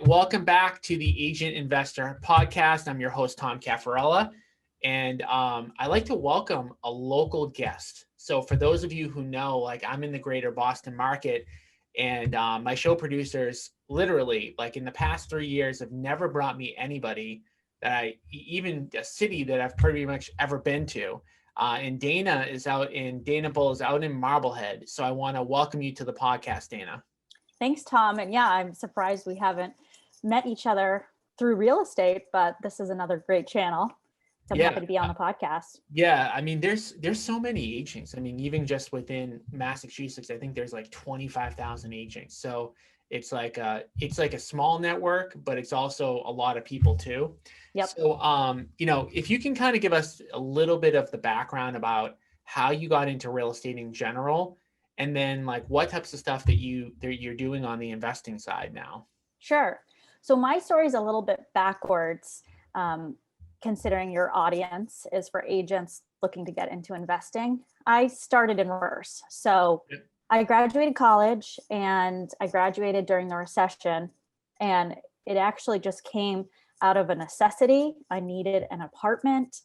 welcome back to the Agent Investor Podcast. I'm your host, Tom Caffarella, and I like to welcome a local guest. So for those of you who know, like I'm in the greater Boston market, and my show producers literally, like in the past 3 years, have never brought me anybody even a city that I've pretty much ever been to. And Dana Bull is out in Marblehead. So I want to welcome you to the podcast, Dana. Thanks, Tom. And yeah, I'm surprised we haven't met each other through real estate, but this is another great channel. So I'm happy to be on the podcast. Yeah, I mean, there's so many agents. I mean, even just within Massachusetts, I think there's like 25,000 agents. So it's like a small network, but it's also a lot of people too. Yep. So, if you can kind of give us a little bit of the background about how you got into real estate in general, and then like what types of stuff that you're doing on the investing side now. Sure. So my story is a little bit backwards, considering your audience is for agents looking to get into investing. I started in reverse. So I graduated college and I graduated during the recession, and it actually just came out of a necessity. I needed an apartment.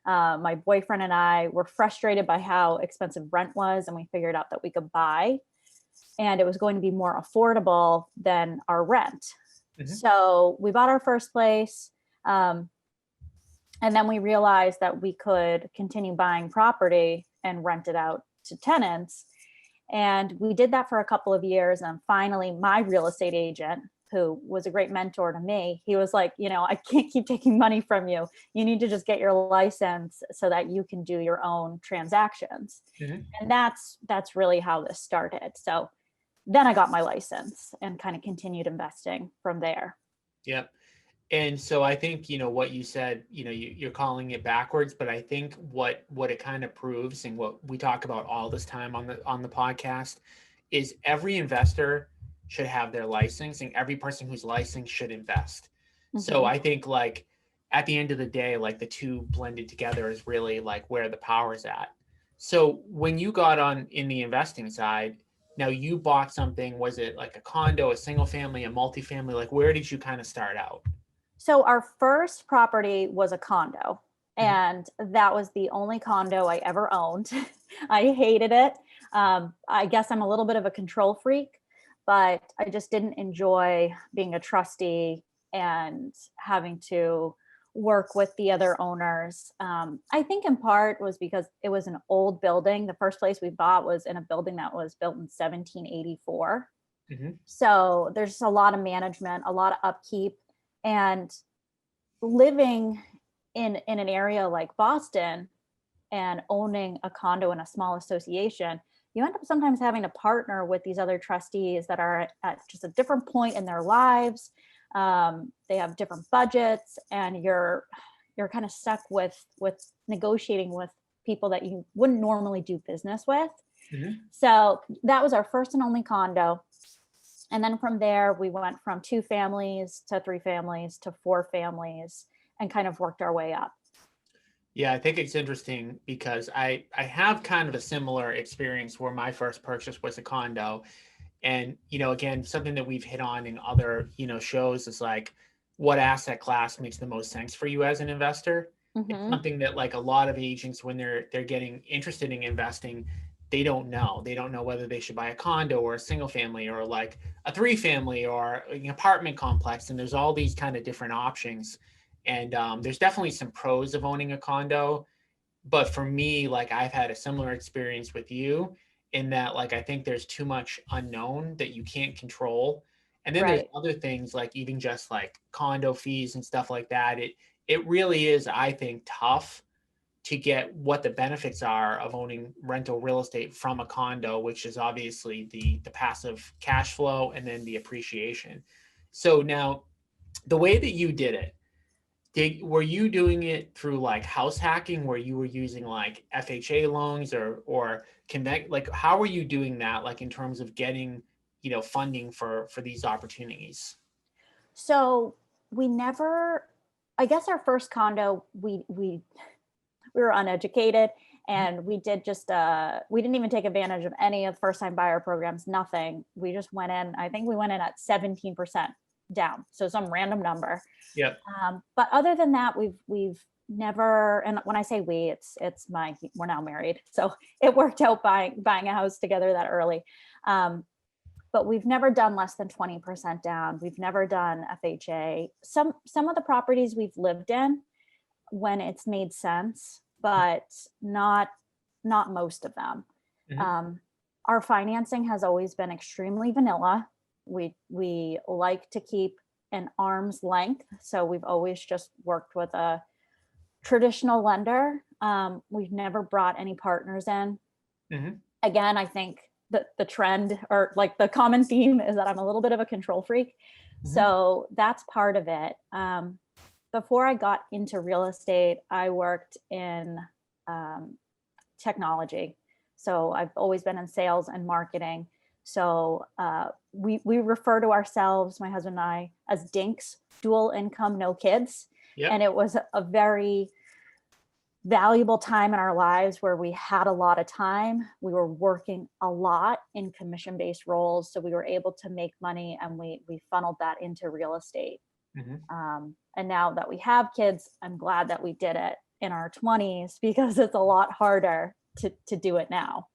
My boyfriend and I were frustrated by how expensive rent was, and we figured out that we could buy, and it was going to be more affordable than our rent. Mm-hmm. So we bought our first place, and then we realized that we could continue buying property and rent it out to tenants. And we did that for a couple of years. And finally, my real estate agent, who was a great mentor to me, he was like, I can't keep taking money from you. You need to just get your license so that you can do your own transactions. Mm-hmm. And that's really how this started. So then I got my license and kind of continued investing from there. Yep. And so I think, what you said, you're calling it backwards, but I think what it kind of proves, and what we talk about all this time on the podcast, is every investor should have their license, and every person who's licensed should invest. Mm-hmm. So I think like at the end of the day, like the two blended together is really like where the power is at. So when you got on in the investing side, now you bought something, was it like a condo, a single family, a multifamily? Like where did you kind of start out? So our first property was a condo, and that was the only condo I ever owned. I hated it. I guess I'm a little bit of a control freak, but I just didn't enjoy being a trustee and having to work with the other owners. I think in part was because it was an old building. The first place we bought was in a building that was built in 1784. Mm-hmm. So there's a lot of management, a lot of upkeep, and living in an area like Boston and owning a condo in a small association, you end up sometimes having to partner with these other trustees that are at just a different point in their lives. They have different budgets, and you're kind of stuck with negotiating with people that you wouldn't normally do business with. Mm-hmm. So that was our first and only condo. And then from there, we went from 2 families to 3 families to 4 families and kind of worked our way up. Yeah, I think it's interesting because I have kind of a similar experience where my first purchase was a condo. And, again, something that we've hit on in other, shows is like what asset class makes the most sense for you as an investor. Mm-hmm. It's something that like a lot of agents, when they're getting interested in investing, they don't know. They don't know whether they should buy a condo or a single family or like a 3 family or an apartment complex. And there's all these kind of different options. And there's definitely some pros of owning a condo. But for me, like I've had a similar experience with you in that, like, I think there's too much unknown that you can't control. And then There's other things like even just like condo fees and stuff like that. It really is, I think, tough to get what the benefits are of owning rental real estate from a condo, which is obviously the passive cash flow and then the appreciation. So now the way that you did it, were you doing it through like house hacking where you were using like FHA loans or connect, like how were you doing that, like in terms of getting, funding for these opportunities? So we never, I guess our first condo, we were uneducated, and we did just, we didn't even take advantage of any of first time buyer programs, nothing. We just went in, I think we went in at 17%. down. So some random number. Yep. But other than that, we've never, and when I say we, we're now married. So it worked out buying a house together that early. But we've never done less than 20% down. We've never done FHA. Some of the properties we've lived in when it's made sense, but not most of them. Mhm. Our financing has always been extremely vanilla. We like to keep an arm's length, so we've always just worked with a traditional lender. We've never brought any partners in. Mhm. Again, I think the trend, or like the common theme, is that I'm a little bit of a control freak. Mhm. So that's part of it. Before I got into real estate, I worked in um, technology. So I've always been in sales and marketing. So we refer to ourselves, my husband and I, as dinks, dual income, no kids. And Yep. it was a very valuable time in our lives where we had a lot of time. We were working a lot in commission-based roles, so we were able to make money, and we funneled that into real estate. Mhm. And now that we have kids, I'm glad that we did it in our 20s, because it's a lot harder to do it now.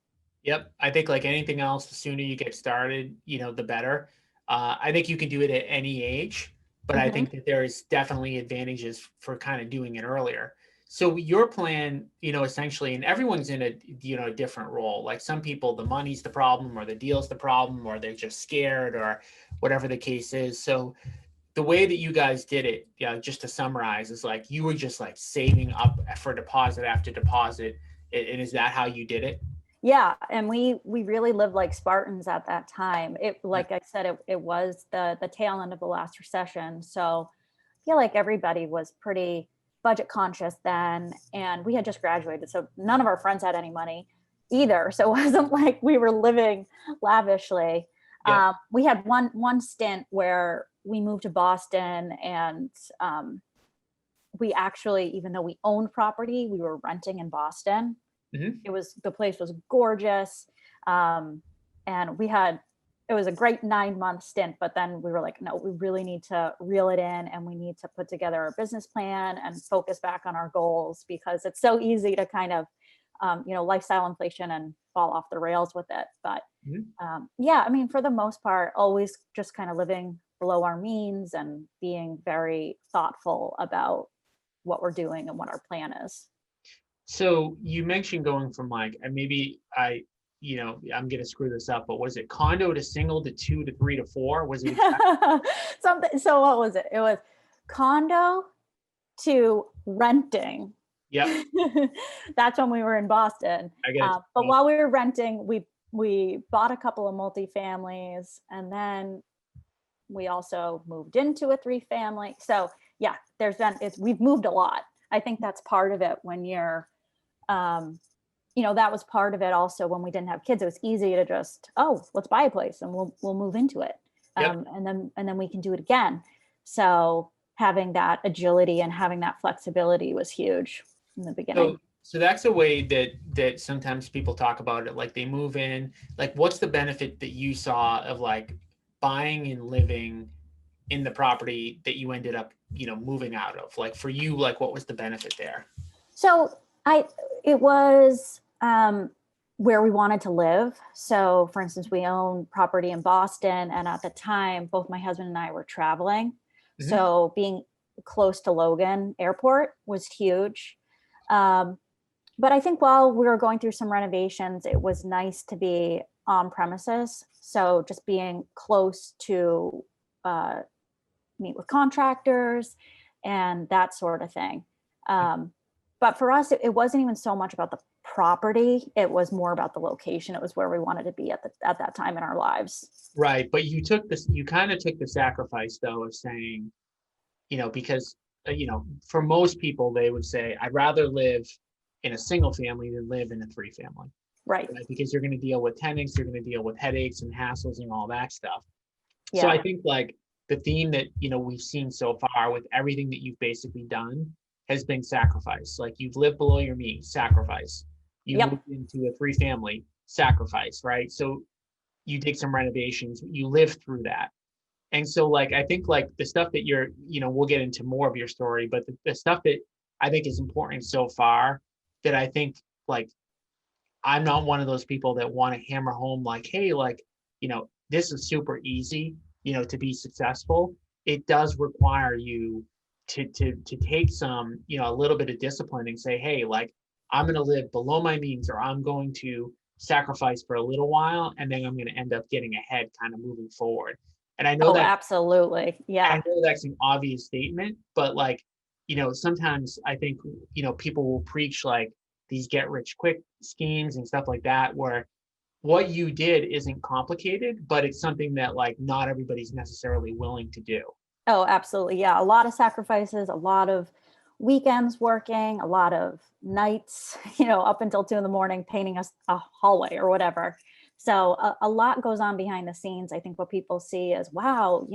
Yep. I think like anything else, the sooner you get started, the better. I think you can do it at any age, but I Mhm. think that there is definitely advantages for kind of doing it earlier. So your plan, essentially, and everyone's in a different role. Like some people, the money's the problem, or the deal's the problem, or they're just scared, or whatever the case is. So the way that you guys did it, just to summarize, is like you were just like saving up for deposit after deposit. And is that how you did it? Yeah, and we really lived like Spartans at that time. It, like I said, it was the tail end of the last recession. So I feel like everybody was pretty budget conscious then, and we had just graduated, so none of our friends had any money either. So it wasn't like we were living lavishly. Yep. We had one stint where we moved to Boston, and we actually, even though we owned property, we were renting in Boston. Mhm. The place was gorgeous. Um, and it was a great 9 month stint, but then we were like, no, we really need to reel it in, and we need to put together a business plan and focus back on our goals, because it's so easy to kind of, lifestyle inflation and fall off the rails with it. But Mhm. yeah, I mean, for the most part, always just kind of living below our means and being very thoughtful about what we're doing and what our plan is. So you mentioned going from like, and maybe I'm gonna screw this up, but was it condo to single to two to three to four? Was it exact? Something. So what was it? It was condo to renting. Yep, That's when we were in Boston. I get it. But while we were renting, we bought a couple of multifamilies, and then we also moved into a three family. So yeah, we've moved a lot. I think that's part of it when you're um, that was part of it also. When we didn't have kids, it was easy to just, oh, let's buy a place and we'll move into it. Yep. And then we can do it again. So having that agility and having that flexibility was huge in the beginning. So that's a way that sometimes people talk about it. Like they move in. Like, what's the benefit that you saw of like buying and living in the property that you ended up, moving out of? Like for you, like what was the benefit there? So it was where we wanted to live. So for instance, we own property in Boston, and at the time, both my husband and I were traveling. Mhm. So being close to Logan Airport was huge. Um, but I think while we were going through some renovations, it was nice to be on premises. So just being close to uh, meet with contractors and that sort of thing. Um, but for us, it wasn't even so much about the property. It was more about the location. It was where we wanted to be at that time in our lives. Right, but you kind of took the sacrifice though of saying, because for most people they would say, I'd rather live in a single family than live in a three family, Right. right? Because you're going to deal with tenants, you're going to deal with headaches and hassles and all that stuff. So Yeah. I think like the theme that we've seen so far with everything that you've basically done has been sacrifice. Like you've lived below your means, sacrifice. You Yep. moved into a three family, sacrifice, right? So you did some renovations, you lived through that. And so like, I think like the stuff that you're, we'll get into more of your story, but the stuff that I think is important so far that I think like, I'm not one of those people that want to hammer home like, hey, like, this is super easy, to be successful. It does require you to take some, a little bit of discipline and say, hey, like, I'm going to live below my means, or I'm going to sacrifice for a little while, and then I'm going to end up getting ahead, kind of moving forward. And I know Oh, that absolutely. I Yeah. know that's an obvious statement, but like, sometimes I think, people will preach like these get rich quick schemes and stuff like that, where what you did isn't complicated, but it's something that like not everybody's necessarily willing to do. Oh, absolutely. Yeah. A lot of sacrifices, a lot of weekends working, a lot of nights, up until 2 in the morning, painting a hallway or whatever. So a lot goes on behind the scenes. I think what people see is, wow,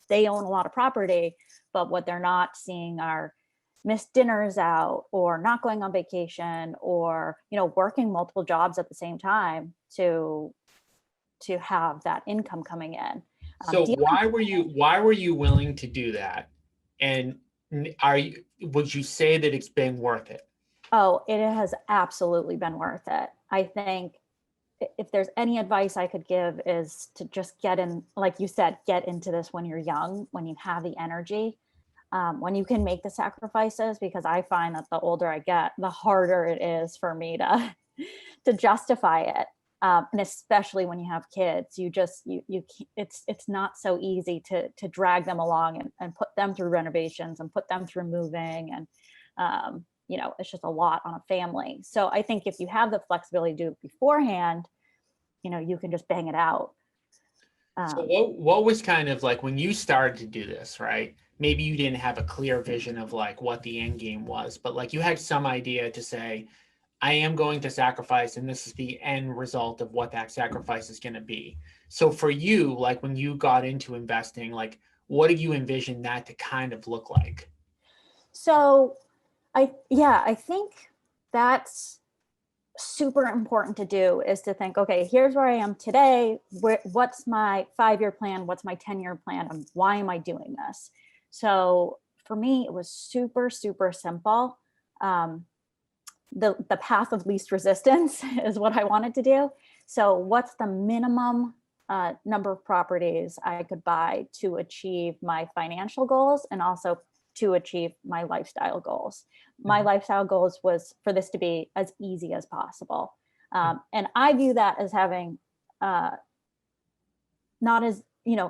they own a lot of property, but what they're not seeing are missed dinners out, or not going on vacation, or, working multiple jobs at the same time to have that income coming in. So Dealing why were you willing to do that? And would you say that it's been worth it? Oh, it has absolutely been worth it. I think if there's any advice I could give is to just get in, like you said, get into this when you're young, when you have the energy, when you can make the sacrifices, because I find that the older I get, the harder it is for me to to justify it. And especially when you have kids, it's not so easy to drag them along and put them through renovations and put them through moving, and it's just a lot on a family. So I think if you have the flexibility to do it beforehand, you can just bang it out. So Um, what was kind of like when you started to do this, right? Maybe you didn't have a clear vision of like what the end game was, but like you had some idea to say, I am going to sacrifice, and this is the end result of what that sacrifice is going to be. So for you, like when you got into investing, like what do you envision that to kind of look like? so I think that's super important to do, is to think, okay, here's where I am today. What's my 5-year plan? What's my 10-year plan? And why am I doing this? So for me, it was super, super simple. Um, the path of least resistance is what I wanted to do. So what's the minimum number of properties I could buy to achieve my financial goals, and also to achieve my lifestyle goals? My Mhm. lifestyle goals was for this to be as easy as possible. And I view that as having uh, not as,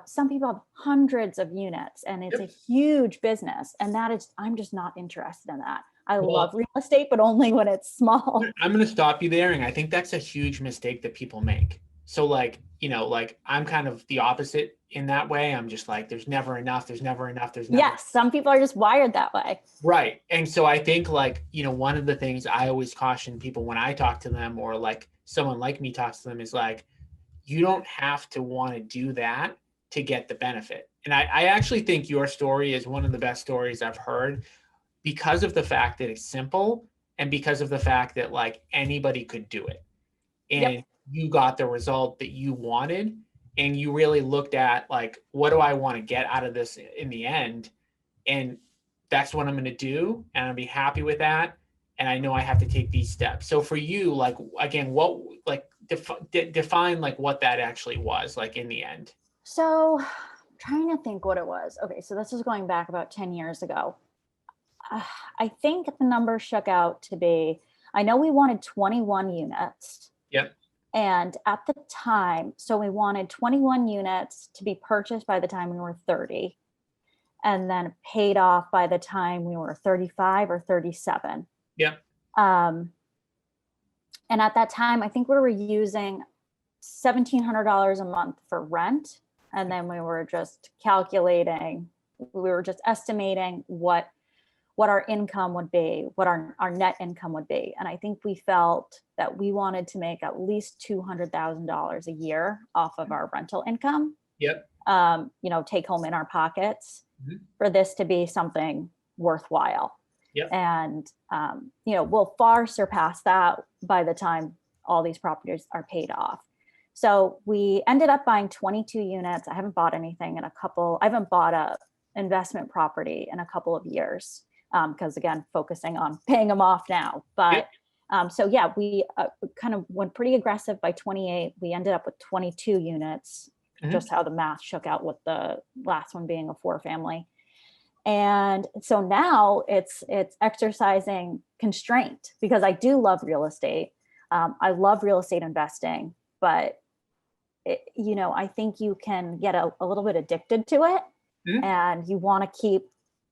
some people have hundreds of units and it's a Yep. huge business. And I'm just not interested in that. I love Well, real estate, but only when it's small. I'm going to stop you there. And I think that's a huge mistake that people make. So, like, like I'm kind of the opposite in that way. I'm just like, there's never enough. There's never enough. There's never Yes, some people are just wired that way. right. And so I think, like, one of the things I always caution people when I talk to them, or like someone like me talks to them, is like, you don't have to want to do that to get the benefit. And I actually think your story is one of the best stories I've heard, because of the fact that it's simple, and because of the fact that like anybody could do it, Yep. and you got the result that you wanted, and you really looked at like, what do I want to get out of this in the end, and that's what I'm going to do, and I'll be happy with that, and I know I have to take these steps. So for you, like, again, what, like, define like what that actually was like in the end. So I'm trying to think what it was. Okay, so this is going back about 10 years ago. Uh, I think the number shook out to be, I know we wanted 21 units. Yep. And at the time, so we wanted 21 units to be purchased by the time we were 30, and then paid off by the time we were 35 or 37. Yep. Um, and at that time, I think we were using $1,700 a month for rent. And then we were just calculating, we were just estimating what our income would be, what our net income would be. And I think we felt that we wanted to make at least $200,000 a year off of our rental income, Yep. take home in our pockets, Mhm. for this to be something worthwhile. Yep. And, we'll far surpass that by the time all these properties are paid off. So we ended up buying 22 units. I haven't bought anything in I haven't bought a investment property in a couple of years. Because again, focusing on paying them off now. But so yeah, we kind of went pretty aggressive by 28. We ended up with 22 units, just how the math shook out with the last one being a 4-family. And so now it's exercising constraint, because I do love real estate. I love real estate investing, but I think you can get a little bit addicted to it, and you want to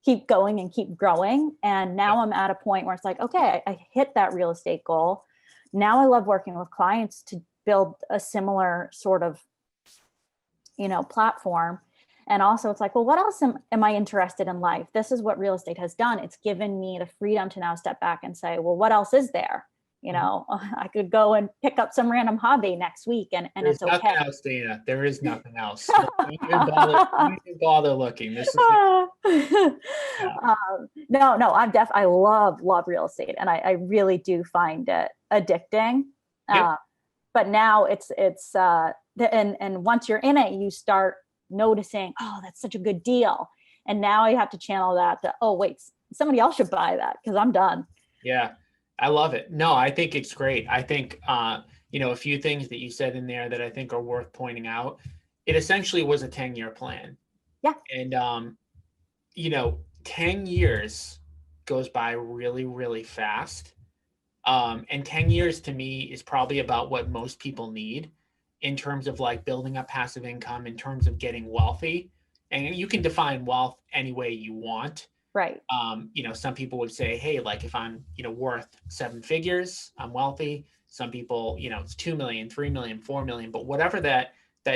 keep going and keep growing. And now I'm at a point where it's like, okay, I hit that real estate goal. Now I love working with clients to build a similar sort of, platform. And also it's like, well, what else am I interested in life? This is what real estate has done. It's given me the freedom to now step back and say, well, what else is there? I could go and pick up some random hobby next week, and There's it's okay. nothing else, Dana. There is nothing else. Don't even bother looking. This is yeah. No, I love real estate, and I really do find it addicting. Yep. But now and once you're in it, you start noticing, oh, that's such a good deal. And now I have to channel that to, oh, wait, somebody else should buy that because I'm done. Yeah, I love it. No, I think it's great. I think, a few things that you said in there that I think are worth pointing out. It essentially was a 10-year plan. Yeah. And, 10 years goes by really, really fast. And 10 years to me is probably about what most people need in terms of like building up passive income, in terms of getting wealthy. And you can define wealth any way you want. Right. Some people would say, hey, like if I'm, worth 7 figures, I'm wealthy. Some people, it's 2 million, 3 million, 4 million, but whatever that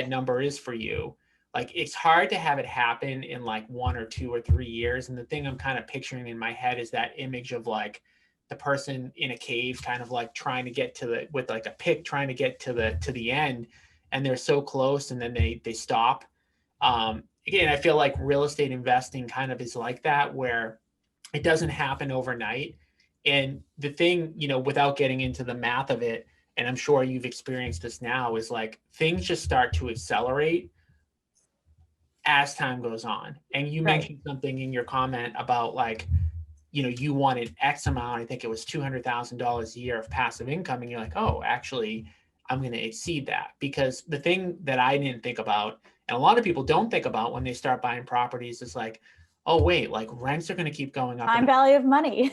number is for you, like it's hard to have it happen in like 1 or 2 or 3 years. And the thing I'm kind of picturing in my head is that image of like the person in a cave, kind of like trying to get with like a pick, trying to get to the end, and they're so close and then they stop. Again, I feel like real estate investing kind of is like that, where it doesn't happen overnight. And the thing, without getting into the math of it, and I'm sure you've experienced this now, is like things just start to accelerate as time goes on. And you mentioned something in your comment about like, you wanted X amount, I think it was $200,000 a year of passive income. And you're like, oh, actually, I'm going to exceed that. Because the thing that I didn't think about, and a lot of people don't think about when they start buying properties, is like, oh, wait, like rents are going to keep going up. Time value of money.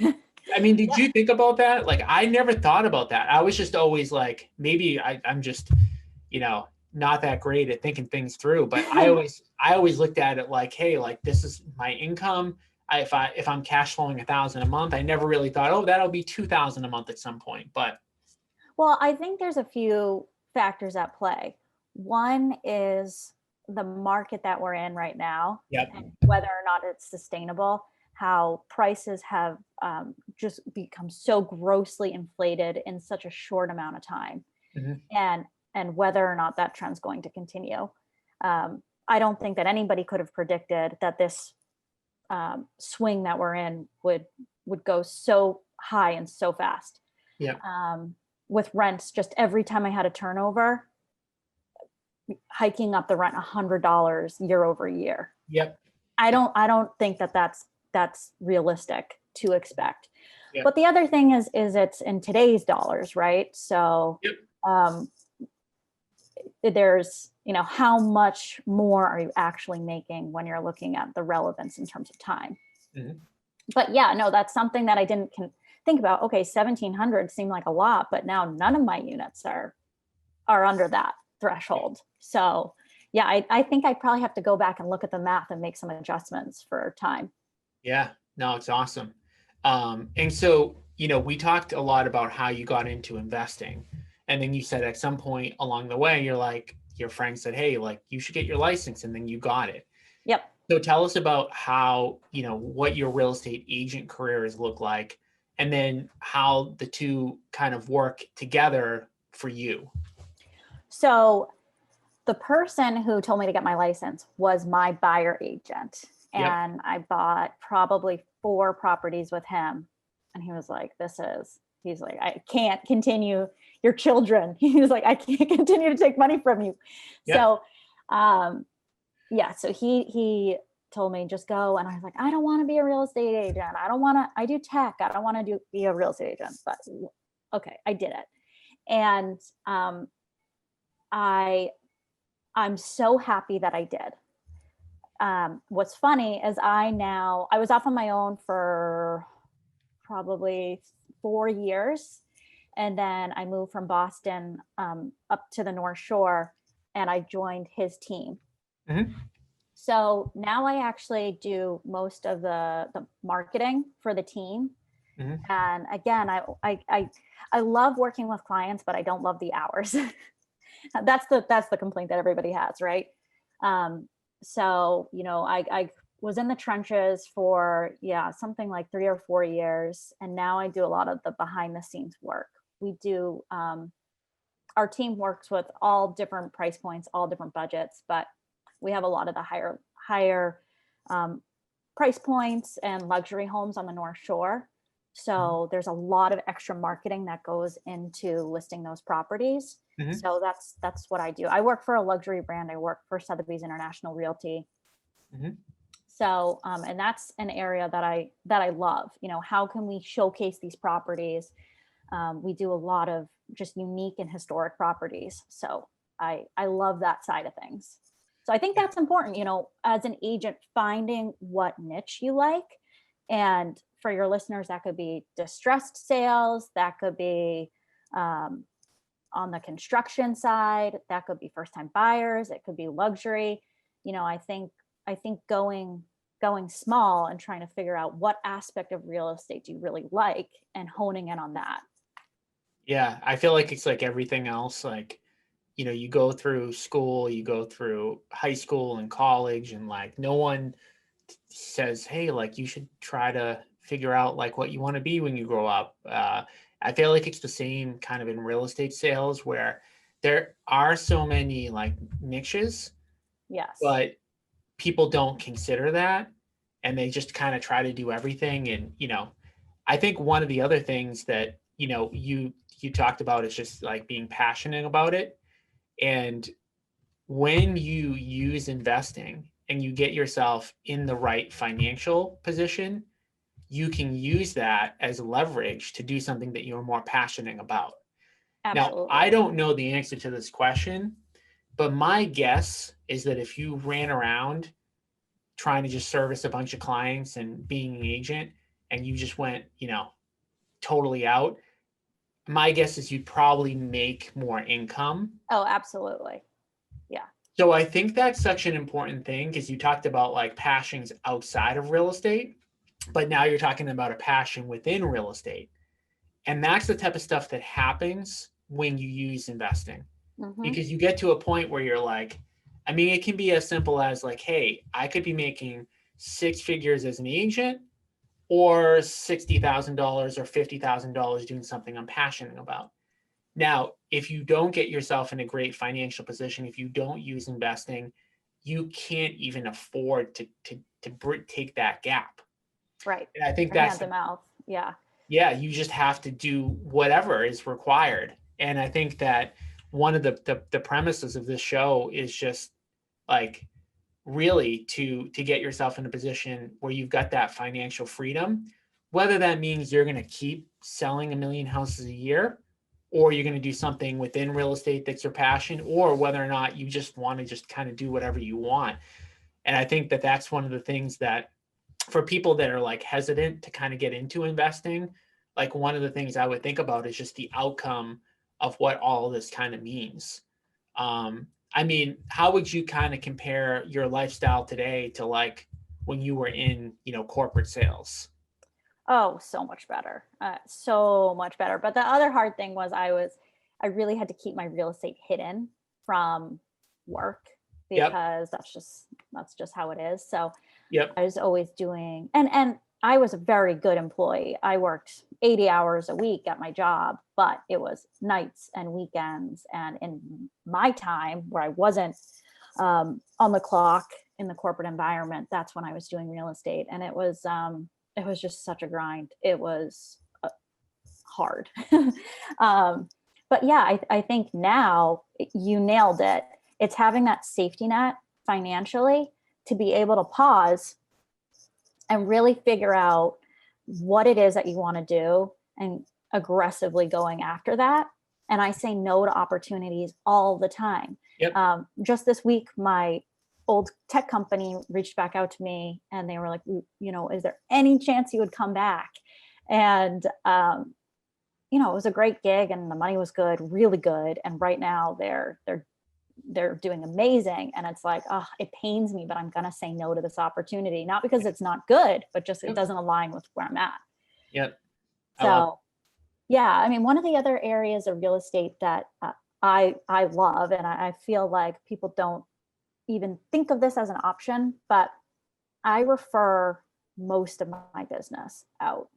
I mean, did you think about that? Like, I never thought about that. I was just always like, maybe I'm just, not that great at thinking things through. But I always looked at it like, hey, like this is my income. If I'm cash flowing $1,000 a month, I never really thought, oh, that'll be $2,000 a month at some point. But well, I think there's a few factors at play. One is the market that we're in right now, and whether or not it's sustainable, how prices have just become so grossly inflated in such a short amount of time, and whether or not that trend's going to continue. I don't think that anybody could have predicted that this swing that we're in would go so high and so fast. With rents, just every time I had a turnover, hiking up the rent $100 year over year. I don't think that that's realistic to expect. But the other thing is it's in today's dollars, right? So there's, how much more are you actually making when you're looking at the relevance in terms of time? But yeah, no, that's something that I didn't think about. Okay, 1,700 seemed like a lot, but now none of my units are under that threshold. So yeah, I think I probably have to go back and look at the math and make some adjustments for time. Yeah, no, it's awesome. And so, we talked a lot about how you got into investing. And then you said at some point along the way, you're like, your friend said, hey, like you should get your license, and then you got it. Yep. So tell us about how, what your real estate agent career has looked like, and then how the two kind of work together for you. So the person who told me to get my license was my buyer agent. And I bought probably 4 properties with him. And he was like, this is He's like, I can't continue your children. He was like, I can't continue to take money from you. Yeah. So, yeah, so he told me just go. And I was like, I don't want to be a real estate agent. I don't want to, I do tech. I don't want to be a real estate agent, but okay, I did it. And, I'm so happy that I did. What's funny is I was off on my own for probably 4 years. And then I moved from Boston up to the North Shore and I joined his team. Mm-hmm. So now I actually do most of the marketing for the team. Mm-hmm. And again, I love working with clients, but I don't love the hours. That's the complaint that everybody has, right? So, I was in the trenches for, something like 3 or 4 years. And now I do a lot of the behind the scenes work. We do, our team works with all different price points, all different budgets, but we have a lot of the higher price points and luxury homes on the North Shore. So there's a lot of extra marketing that goes into listing those properties. Mm-hmm. So that's what I do. I work for a luxury brand. I work for Sotheby's International Realty. Mm-hmm. So, and that's an area that I love. How can we showcase these properties? We do a lot of just unique and historic properties. So I love that side of things. So I think that's important, as an agent, finding what niche you like. And for your listeners, that could be distressed sales, that could be on the construction side, that could be first time buyers, it could be luxury. I think going small and trying to figure out what aspect of real estate do you really like and honing in on that. Yeah, I feel like it's like everything else. Like, you go through school, you go through high school and college, and like no one says, hey, like you should try to figure out like what you want to be when you grow up. I feel like it's the same kind of in real estate sales where there are so many like niches, Yes. but people don't consider that and they just kind of try to do everything. And, I think one of the other things that, you talked about is just like being passionate about it. And when you use investing and you get yourself in the right financial position, you can use that as leverage to do something that you're more passionate about. Now, Absolutely. I don't know the answer to this question, but my guess is that if you ran around trying to just service a bunch of clients and being an agent and you just went, totally out, my guess is you'd probably make more income. Oh, absolutely. Yeah. So I think that's such an important thing because you talked about like passions outside of real estate, but now you're talking about a passion within real estate. And that's the type of stuff that happens when you use investing because you get to a point where you're like, I mean, it can be as simple as like, hey, I could be making six figures as an agent or $60,000 or $50,000 doing something I'm passionate about. Now, if you don't get yourself in a great financial position, if you don't use investing, you can't even afford to take that gap. Right. And I think Hand to mouth. Yeah. Yeah, you just have to do whatever is required. And I think that one of the premises of this show is just like really to get yourself in a position where you've got that financial freedom, whether that means you're going to keep selling 1 million houses a year, or you're going to do something within real estate that's your passion, or whether or not you just want to just kind of do whatever you want. And I think that that's one of the things that for people that are like hesitant to kind of get into investing, like one of the things I would think about is just the outcome of what all of this kind of means. I mean, how would you kind of compare your lifestyle today to like when you were in, corporate sales? Oh, so much better. So much better. But the other hard thing was I really had to keep my real estate hidden from work Yep. because that's just how it is. So Yep. I was always doing, and I was a very good employee. I worked 80 hours a week at my job, but it was nights and weekends. And in my time where I wasn't on the clock in the corporate environment, that's when I was doing real estate. And it was just such a grind. It was hard. But yeah, I think now you nailed it. It's having that safety net financially to be able to pause and really figure out what it is that you want to do and aggressively going after that. And I say no to opportunities all the time. Yep. Just this week, my old tech company reached back out to me and they were like, is there any chance you would come back? And, it was a great gig and the money was good, really good. And right now they're doing amazing. And it's like, oh, it pains me, but I'm going to say no to this opportunity, not because it's not good, but just it doesn't align with where I'm at. Yep. So, yeah, I mean, one of the other areas of real estate that I love, and I feel like people don't even think of this as an option, but I refer most of my business out,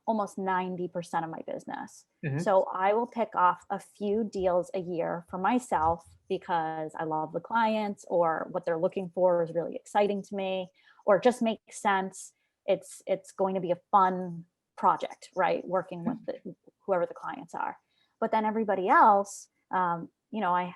almost 90% of my business. Mm-hmm. So I will pick off a few deals a year for myself because I love the clients or what they're looking for is really exciting to me, or it just makes sense. It's going to be a fun project, right? Working with whoever the clients are. But then everybody else, I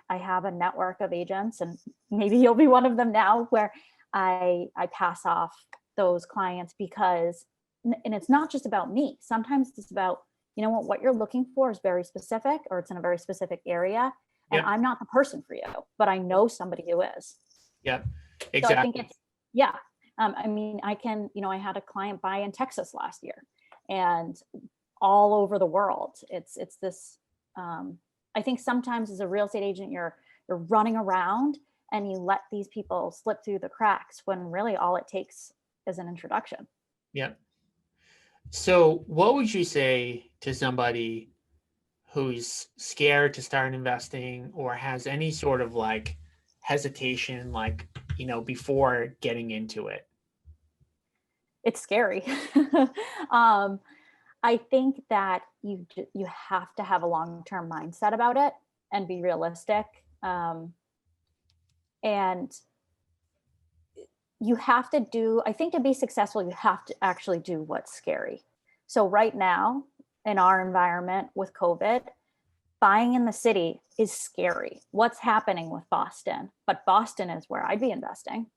have a network of agents, and maybe you'll be one of them now, where I pass off those clients because, and it's not just about me. Sometimes it's about, what you're looking for is very specific, or it's in a very specific area. And Yep. I'm not the person for you, but I know somebody who is. Yep. So I think Exactly. I had a client buy in Texas last year and all over the world. It's this, I think sometimes as a real estate agent, you're running around and you let these people slip through the cracks when really all it takes is an introduction. Yep. So what would you say to somebody who's scared to start investing or has any sort of like hesitation, before getting into it? It's scary. I think that you have to have a long-term mindset about it and be realistic. And you have to do, I think to be successful, you have to actually do what's scary. So right now in our environment with COVID, buying in the city is scary. What's happening with Boston? But Boston is where I'd be investing.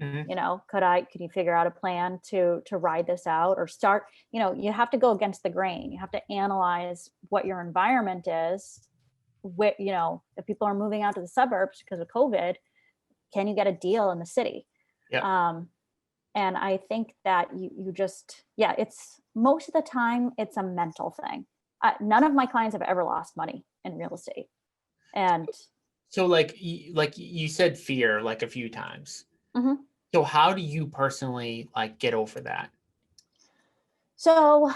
Mm-hmm. Could you figure out a plan to ride this out or start, you have to go against the grain. You have to analyze what your environment is. If people are moving out to the suburbs because of COVID, can you get a deal in the city? Yeah. And I think that you just, it's most of the time it's a mental thing. None of my clients have ever lost money in real estate. And So like you said fear like a few times. mm-hmm. So how do you personally get over that? So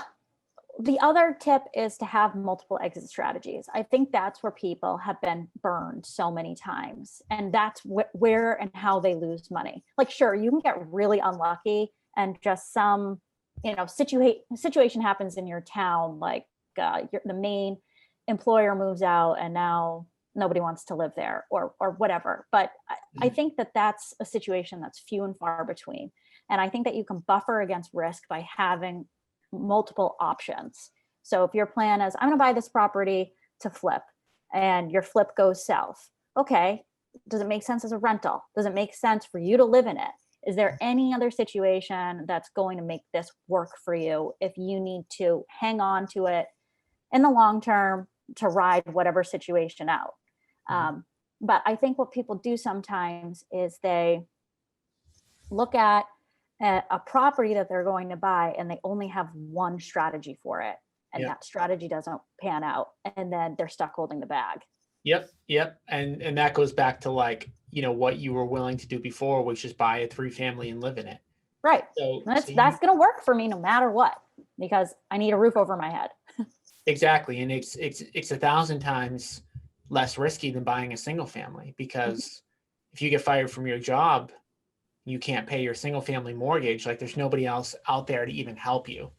the other tip is to have multiple exit strategies. I think that's where people have been burned so many times. And that's where and how they lose money. Like, sure, you can get really unlucky and just some, situation happens in your town, like the main employer moves out and now nobody wants to live there or whatever. But I think that that's a situation that's few and far between. And I think that you can buffer against risk by having multiple options. So if your plan is, I'm going to buy this property to flip and your flip goes south. Okay. Does it make sense as a rental? Does it make sense for you to live in it? Is there any other situation that's going to make this work for you if you need to hang on to it in the long term to ride whatever situation out? But I think what people do sometimes is they look at a property that they're going to buy and they only have one strategy for it. And that strategy doesn't pan out. And then they're stuck holding the bag. Yep. And that goes back to what you were willing to do before, which is buy a 3-family and live in it. Right. So that's going to work for me no matter what, because I need a roof over my head. Exactly. And it's 1,000 times less risky than buying a single family, because if you get fired from your job, you can't pay your single family mortgage. There's nobody else out there to even help you.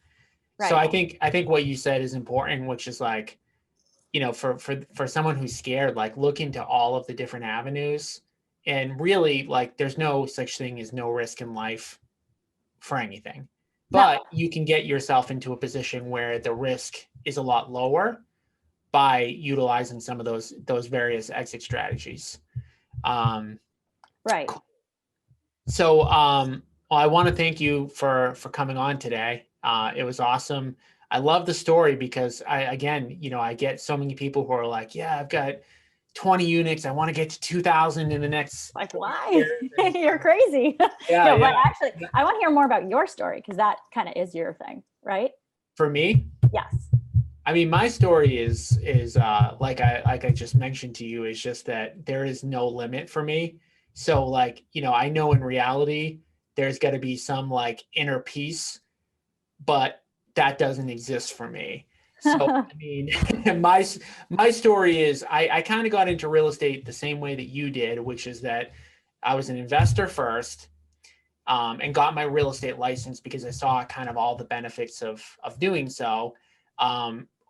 Right. So I think what you said is important, which is for someone who's scared, look into all of the different avenues, and really there's no such thing as no risk in life for anything. No. but you can get yourself into a position where the risk is a lot lower by utilizing some of those various exit strategies. Um, Right. so well, I want to thank you for coming on today. It was awesome. I love the story because I get so many people who are like, yeah, I've got 20 units. I want to get to 2,000 in the next Like, 4 why? years. And You're crazy. yeah, No, but yeah. actually, I want to hear more about your story because that kind of is your thing, right? For me, Yes. I mean, my story is like I just mentioned to you, is just that there is no limit for me. So like, I know in reality there's got to be some like inner peace, but that doesn't exist for me. So I mean, my story is I kind of got into real estate the same way that you did, which is that I was an investor first, and got my real estate license because I saw kind of all the benefits of doing so.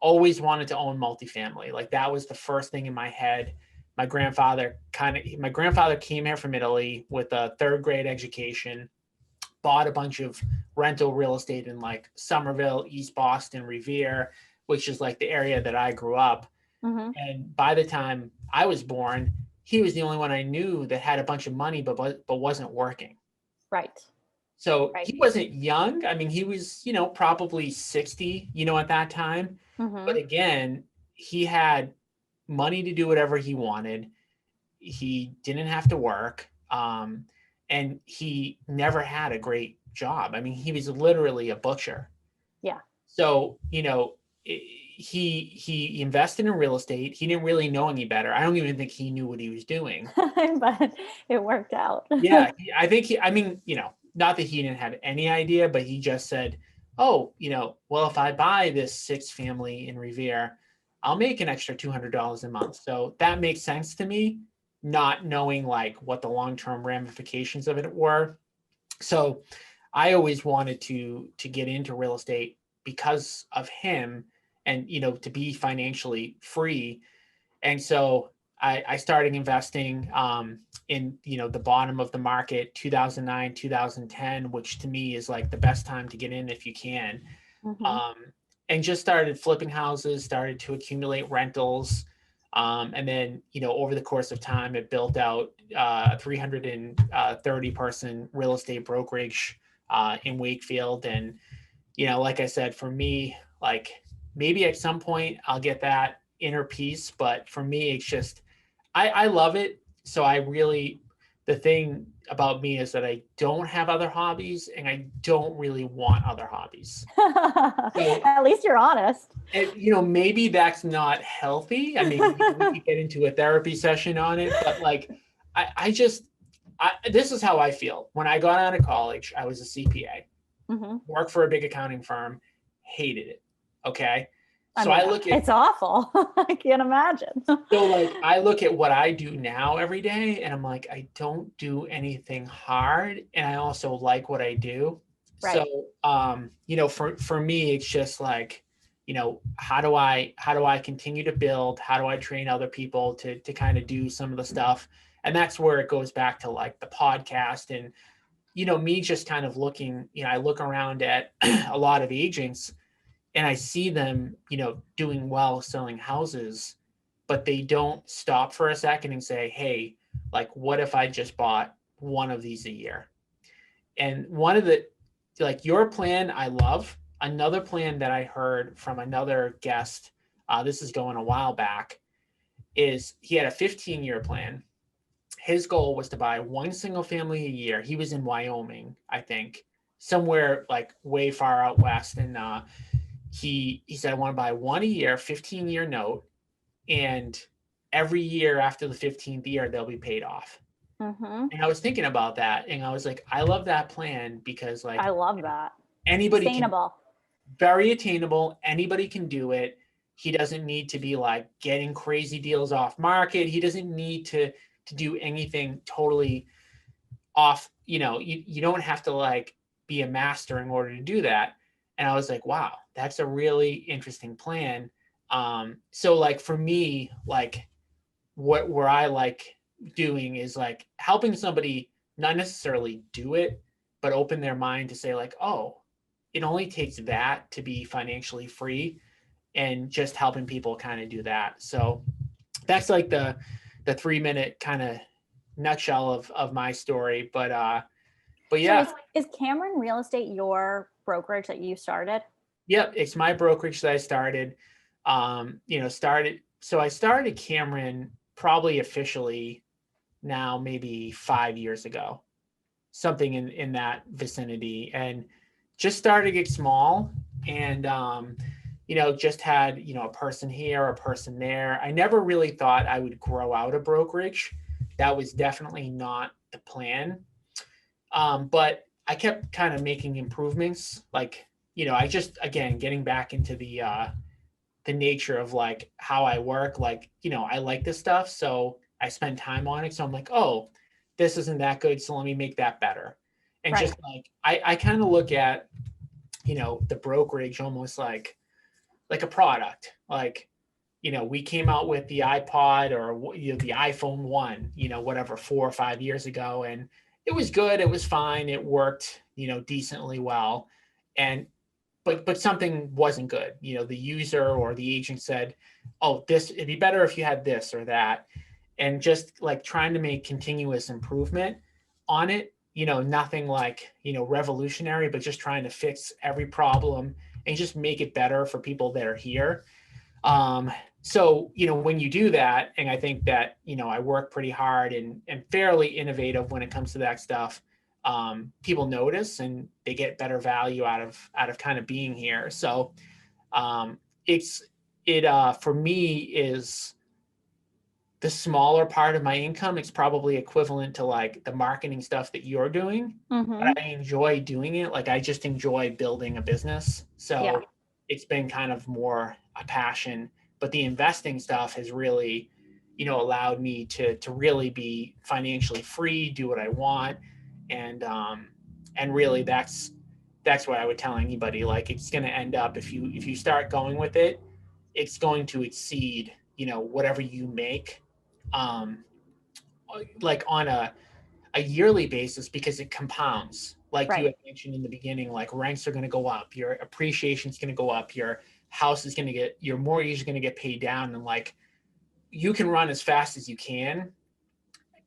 Always wanted to own multifamily. Like that was the first thing in my head. My grandfather came here from Italy with a third grade education, bought a bunch of rental real estate in like Somerville, East Boston, Revere, which is like the area that I grew up. Mm-hmm. And by the time I was born, he was the only one I knew that had a bunch of money, but wasn't working. Right. So Right. he wasn't young. I mean, he was, probably 60, at that time. But Mm-hmm. again, he had money to do whatever he wanted. He didn't have to work. And he never had a great job. I mean, he was literally a butcher. Yeah. So, he invested in real estate. He didn't really know any better. I don't even think he knew what he was doing. But it worked out. Yeah, I think I mean, not that he didn't have any idea, but he just said, "Oh, well, if I buy this 6 family in Revere, I'll make an extra $200 a month." So that makes sense to me, not knowing like what the long-term ramifications of it were. So I always wanted to get into real estate because of him, and to be financially free. And so I started investing in the bottom of the market, 2009, 2010, which to me is like the best time to get in if you can. Mm-hmm. Um, and just started flipping houses, started to accumulate rentals. And then, over the course of time, it built out a 330 person real estate brokerage in Wakefield. And, like I said, for me, like maybe at some point I'll get that inner peace, but for me, it's just, I love it. So the thing about me is that I don't have other hobbies and I don't really want other hobbies. So, At least you're honest. and, maybe that's not healthy. I mean, we could get into a therapy session on it, but like, this is how I feel. When I got out of college, I was a CPA, Mm-hmm. worked for a big accounting firm, hated it. Okay. I So mean, I look at it's awful. I can't imagine. So like I look at what I do now every day and I'm like, I don't do anything hard and I also like what I do. Right. So for me it's just like, how do I continue to build? How do I train other people to kind of do some of the stuff? And that's where it goes back to like the podcast and me just kind of looking, I look around at a lot of agents and I see them, doing well selling houses, but they don't stop for a second and say, hey, like, what if I just bought one of these a year? And like your plan, I love. Another plan that I heard from another guest, this is going a while back, is he had a 15-year plan. His goal was to buy one single family a year. He was in Wyoming, I think, somewhere like way far out west. And he said, I want to buy one a year, 15-year note, and every year after the 15th year, they'll be paid off. Mm-hmm. And I was thinking about that, and I was like, I love that plan because I like love that. anybody can, Sustainable. very attainable, anybody can do it. He doesn't need to be like getting crazy deals off market. He doesn't need to do anything totally off. You don't have to like be a master in order to do that. And I was like, wow, that's a really interesting plan. So like for me, like where I like doing is like helping somebody not necessarily do it, but open their mind to say like, oh, it only takes that to be financially free, and just helping people kind of do that. So that's like the 3 minute kind of nutshell of my story. But So yeah, is Cameron Real Estate your brokerage that you started? yep, it's my brokerage that I started. So I started Cameron probably officially now maybe 5 years ago, something in that vicinity, and just started it small, and just had a person here, a person there. I never really thought I would grow out a brokerage. That was definitely not the plan. But I kept kind of making improvements, like I just, again, getting back into the nature of like how I work. Like, I like this stuff, so I spend time on it. So I'm like, oh, this isn't that good, so let me make that better. And Right. just like I kind of look at the brokerage almost like a product. Like, we came out with the iPod, or the iPhone 1, whatever, 4 or 5 years ago, and it was good. It was fine. It worked, decently well, and but something wasn't good. The user or the agent said, "Oh, this it'd be better if you had this or that," and just like trying to make continuous improvement on it. Nothing like revolutionary, but just trying to fix every problem and just make it better for people that are here. So, when you do that, and I think that, I work pretty hard and fairly innovative when it comes to that stuff, people notice and they get better value out of kind of being here. So, um, for me is the smaller part of my income. It's probably equivalent to like the marketing stuff that you're doing, Mm-hmm. but I enjoy doing it. Like I just enjoy building a business. Yeah. So it's been kind of more a passion, but the investing stuff has really, allowed me to really be financially free, do what I want. And really that's what I would tell anybody. Like it's going to end up, if you start going with it, it's going to exceed, whatever you make, um, like on a yearly basis, because it compounds. Like you Right. had mentioned in the beginning, like rents are going to go up, your appreciation is going to go up, your house is going to get, your mortgage is going to get paid down. And like you can run as fast as you can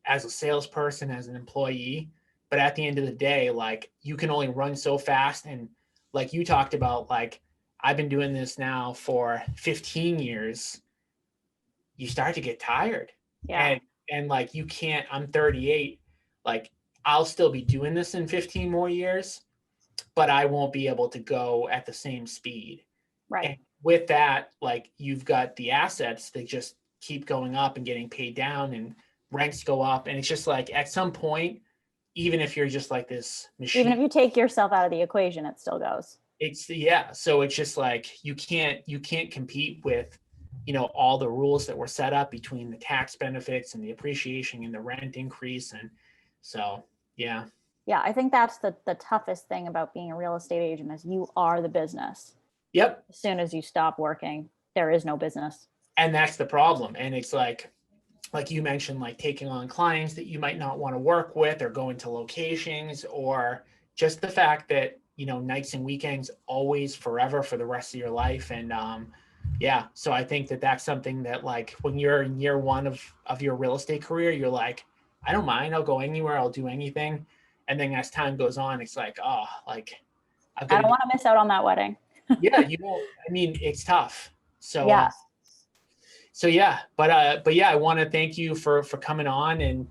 as a salesperson, as an employee. But at the end of the day, like you can only run so fast. And like you talked about, like I've been doing this now for 15 years. You start to get tired, Yeah. and like you can't, I'm 38, like I'll still be doing this in 15 more years, but I won't be able to go at the same speed. Right. And with that, like you've got the assets that just keep going up and getting paid down, and rents go up, and it's just like at some point, even if you're just like this Even machine, if you take yourself out of the equation, it still goes. it's, yeah, so it's just like you can't compete with all the rules that were set up between the tax benefits and the appreciation and the rent increase. And so yeah. Yeah, I think that's the toughest thing about being a real estate agent is you are the business. Yep. As soon as you stop working, there is no business. And that's the problem. And it's like you mentioned, like taking on clients that you might not want to work with, or going to locations, or just the fact that nights and weekends always forever for the rest of your life. And yeah, so I think that that's something that, like, when you're in year one of your real estate career, you're like, I don't mind, I'll go anywhere, I'll do anything. And then as time goes on, it's like, oh, like I've got I to don't do. want to miss out on that wedding. Yeah, you won't. I mean, it's tough. So Yeah. yeah, but yeah, I want to thank you for coming on and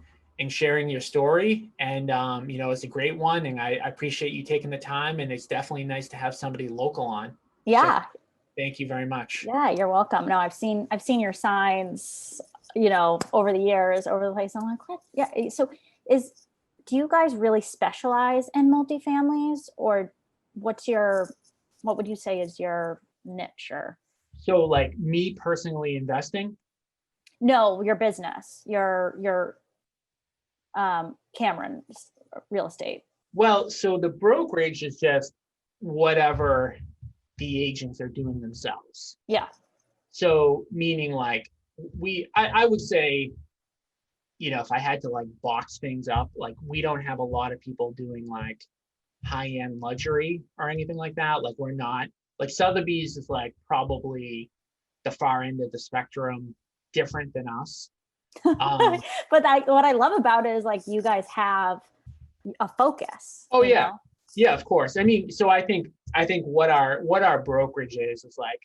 sharing your story. And it's a great one, and I appreciate you taking the time, and it's definitely nice to have somebody local on. So Yeah. thank you very much. Yeah, you're welcome. No, I've seen your signs, over the years, over the place. I'm like, what? Yeah. So is do you guys really specialize in multifamilies, or what would you say is your niche? Or So like me personally investing, no, your business, your Cameron real estate. well, so the brokerage is just whatever the agents are doing themselves. Yeah. So meaning like I would say, if I had to like box things up, like we don't have a lot of people doing like high-end luxury or anything like that. Like we're not, like Sotheby's is like probably the far end of the spectrum, different than us. Um, But what I love about it is like you guys have a focus, oh you yeah, know? yeah, of course. I mean, so I think what our brokerage is like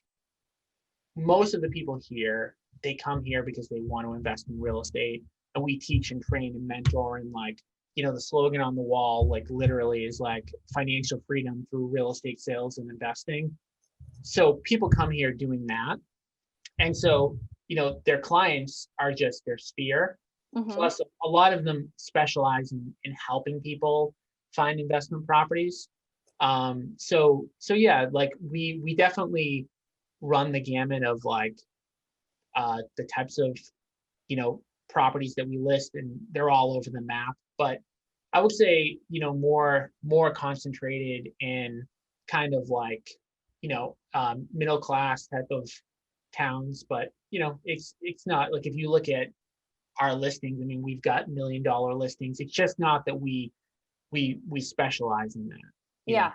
most of the people here, they come here because they want to invest in real estate, and we teach and train and mentor, and like, the slogan on the wall, like literally is like financial freedom through real estate sales and investing. So people come here doing that. And so, their clients are just their sphere. Hmm. Plus, a lot of them specialize in helping people find investment properties. So yeah, like we definitely run the gamut of like the types of properties that we list, and they're all over the map. But I would say more concentrated in kind of like middle class type of towns. But it's not like if you look at our listings, I mean, we've got $1 million listings. It's just not that we specialize in that. Yeah.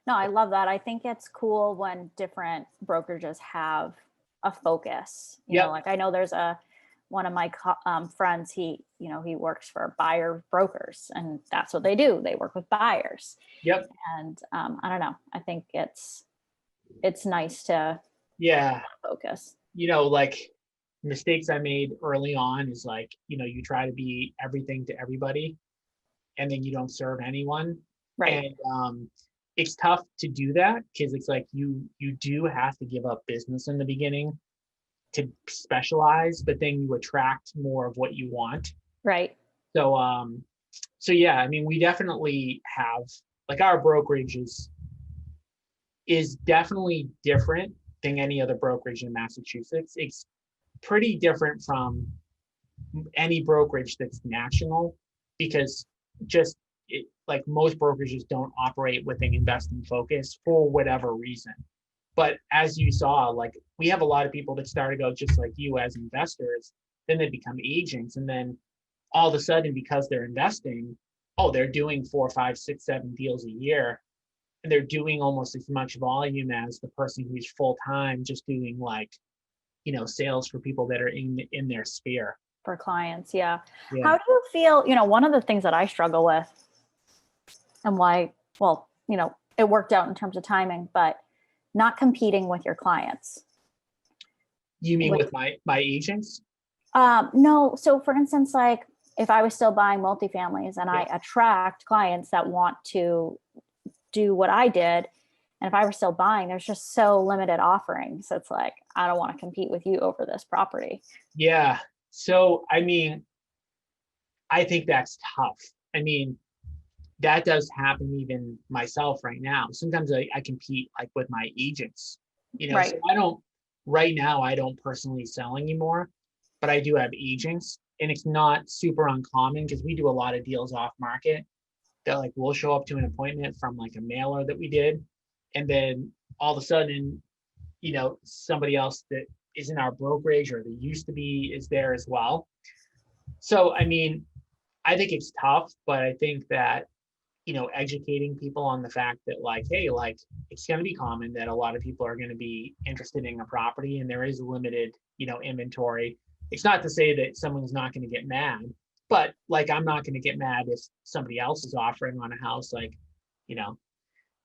No, I love that. I think it's cool when different brokerages have a focus. Yep. Like I know there's one of my friends. He works for buyer brokers, and that's what they do. They work with buyers, Yep. and I don't know. I think it's nice to Yeah. focus. Like mistakes I made early on is like, you try to be everything to everybody, and then you don't serve anyone. Right. And it's tough to do that because it's like you do have to give up business in the beginning to specialize, but then you attract more of what you want. Right. So yeah, I mean, we definitely have, like, our brokerage is definitely different than any other brokerage in Massachusetts. It's pretty different from any brokerage that's national, because just like most brokerages don't operate with an investing focus for whatever reason. But as you saw, like, we have a lot of people that started out just like you as investors, then they become agents, and then all of a sudden, because they're investing, oh, they're doing 4, 5, 6, 7 deals a year, and they're doing almost as much volume as the person who's full time just doing like sales for people that are in their sphere. For clients. Yeah. Yeah. How do you feel? One of the things that I struggle with, and why, well, it worked out in terms of timing, but not competing with your clients. You mean With with my agents? no, so for instance, like if I was still buying multifamilies and I Yeah. attract clients that want to do what I did, and if I were still buying, there's just so limited offerings. So it's like, I don't want to compete with you over this property. Yeah. So I mean, I think that's tough. I mean, that does happen even myself right now. Sometimes I compete like with my agents, so Right. right now I don't personally sell anymore, but I do have agents, and it's not super uncommon because we do a lot of deals off market that like we'll show up to an appointment from like a mailer that we did. And then all of a sudden, somebody else that is in our brokerage or that used to be is there as well. So, I mean, I think it's tough, but I think that educating people on the fact that like, hey, like it's going to be common that a lot of people are going to be interested in a property, and there is limited, inventory. It's not to say that someone's not going to get mad, but like I'm not going to get mad if somebody else is offering on a house. Like, you know,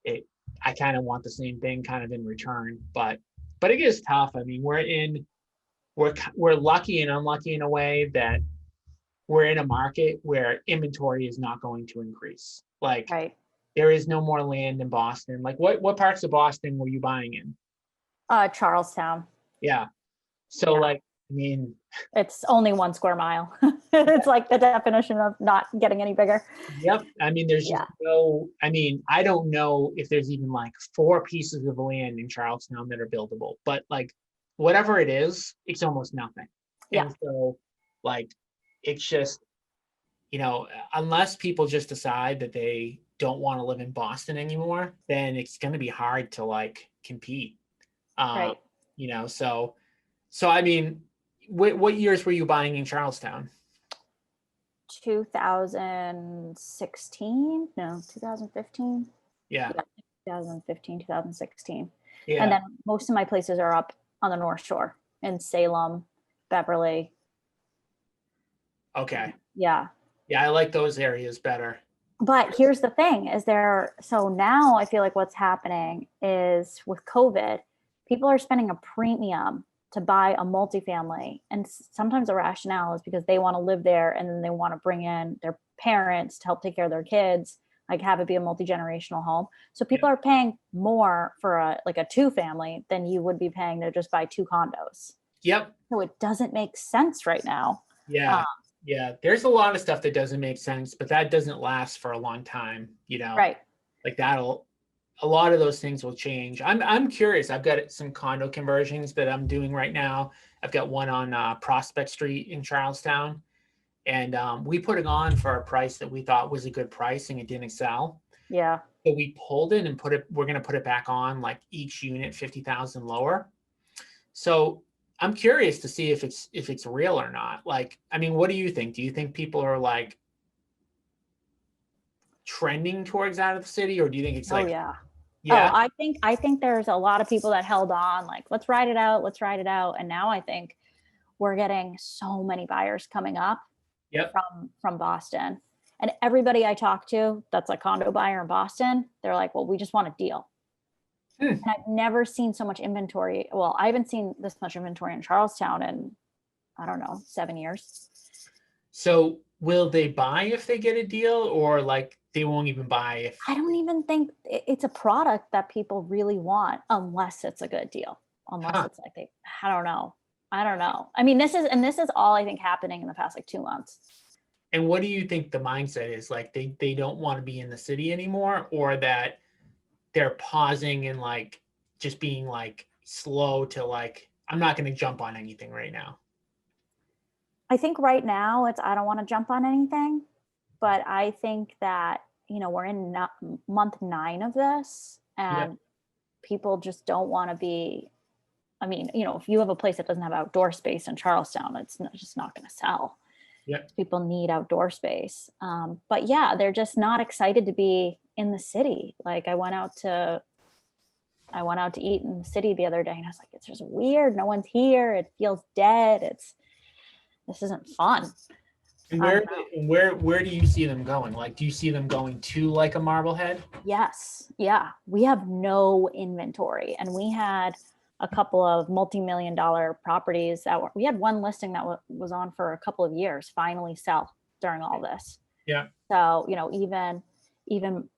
it. I kind of want the same thing kind of in return, but it is tough. I mean, we're lucky and unlucky in a way that we're in a market where inventory is not going to increase. Like, Right. there is no more land in Boston. Like, what parts of Boston were you buying in? Charlestown. Yeah. So Yeah. like, I mean, It's only 1 square mile. It's like the definition of not getting any bigger. yep. I mean, there's just Yeah. no, I mean, I don't know if there's even like 4 pieces of land in Charlestown that are buildable, but like whatever it is, it's almost nothing. Yeah. And so like, it's just, unless people just decide that they don't want to live in Boston anymore, then it's going to be hard to like compete. Um, Right. so I mean, what years were you buying in Charlestown? 2016, no, 2015. Yeah. Yeah, 2015, 2016. And Yeah. then most of my places are up on the North Shore in Salem, Beverly. Okay. Yeah. Yeah, I like those areas better. But here's the thing is so now I feel like what's happening is with COVID, people are spending a premium to buy a multifamily. And sometimes the rationale is because they want to live there and then they want to bring in their parents to help take care of their kids, like have it be a multi-generational home. So people Yeah. are paying more for a two family than you would be paying to just buy two condos. Yep. So it doesn't make sense right now. Yeah. Yeah. There's a lot of stuff that doesn't make sense, but that doesn't last for a long time, Right. like a lot of those things will change. I'm curious. I've got some condo conversions that I'm doing right now. I've got one on Prospect Street in Charlestown, and we put it on for a price that we thought was a good price, and it didn't sell. Yeah. So we pulled it and we're going to put it back on, like each unit 50,000 lower. So I'm curious to see if it's real or not. Like, I mean, what do you think? Do you think people are like trending towards out of the city, or do you think it's Oh like, yeah. Oh, yeah, I think there's a lot of people that held on, like, let's ride it out, let's ride it out. And now I think we're getting so many buyers coming up yep, from Boston. And everybody I talk to that's a condo buyer in Boston, they're like, well, we just want a deal. hmm. And I've never seen so much inventory. Well, I haven't seen this much inventory in Charlestown in, I don't know, 7 years. So will they buy if they get a deal, or like they won't even buy if? I don't even think it's a product that people really want unless it's a good deal. Unless Huh. it's like I don't know. I don't know. I mean, this is all I think happening in the past like 2 months. And what do you think the mindset is? Like they don't want to be in the city anymore, or that they're pausing and like just being like slow to like, I'm not going to jump on anything right now. I think right now it's I don't want to jump on anything, but I think that we're in month 9 of this, Yep. and people just don't want to be. I mean, if you have a place that doesn't have outdoor space in Charlestown, just not going to sell. Yep. People need outdoor space. But yeah, they're just not excited to be in the city. Like I went out to eat in the city the other day and I was like, it's just weird. No one's here. It feels dead. This isn't fun. And I where don't know. where do you see them going? Like, do you see them going to like a Marblehead? Yes. Yeah. We have no inventory, and we had a couple of multi-million-dollar properties we had one listing that was on for a couple of years finally sell during all this. Yeah. So, even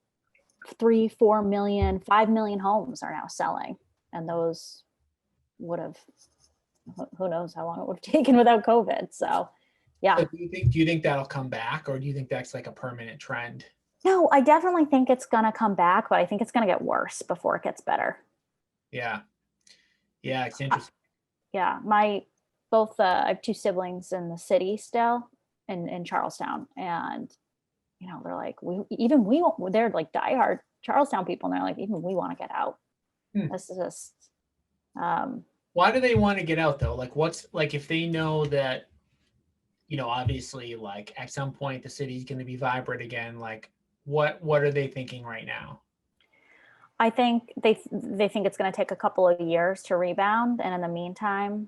3, 4 million, 5 million homes are now selling. And those would have, who knows how long it would have taken without COVID. So yeah. So do you think that'll come back, or do you think that's like a permanent trend? No, I definitely think it's going to come back, but I think it's going to get worse before it gets better. Yeah. Yeah, it's Uh, interesting. Yeah. I have 2 siblings in the city still in Charlestown. And, they're like, they're like diehard Charlestown people. And they're like, even we want to get out. Hmm. This is just, um, Why do they want to get out though? Like what's like if they know that, obviously like at some point the city's going to be vibrant again, like what are they thinking right now? I think they think it's going to take a couple of years to rebound, and in the meantime,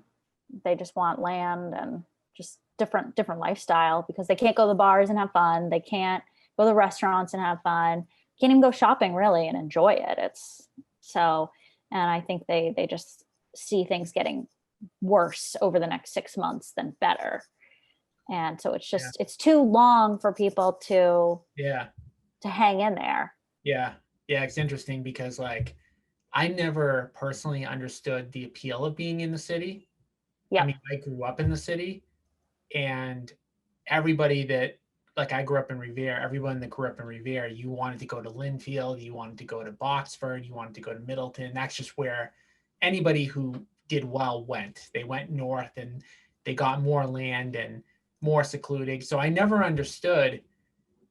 they just want land and just different lifestyle, because they can't go to the bars and have fun. They can't go to the restaurants and have fun. Can't even go shopping really and enjoy it. It's so, and I think they just see things getting worse over the next 6 months than better. And so Yeah. it's too long for people Yeah. to hang in there. Yeah. Yeah, it's interesting because like I never personally understood the appeal of being in the city. I Yep. mean, I grew up in the city, and everybody that like I grew up in Revere, everyone that grew up in Revere, you wanted to go to Linfield, you wanted to go to Boxford, you wanted to go to Middleton. That's just where anybody who did well went. They went north and they got more land and more secluded. So I never understood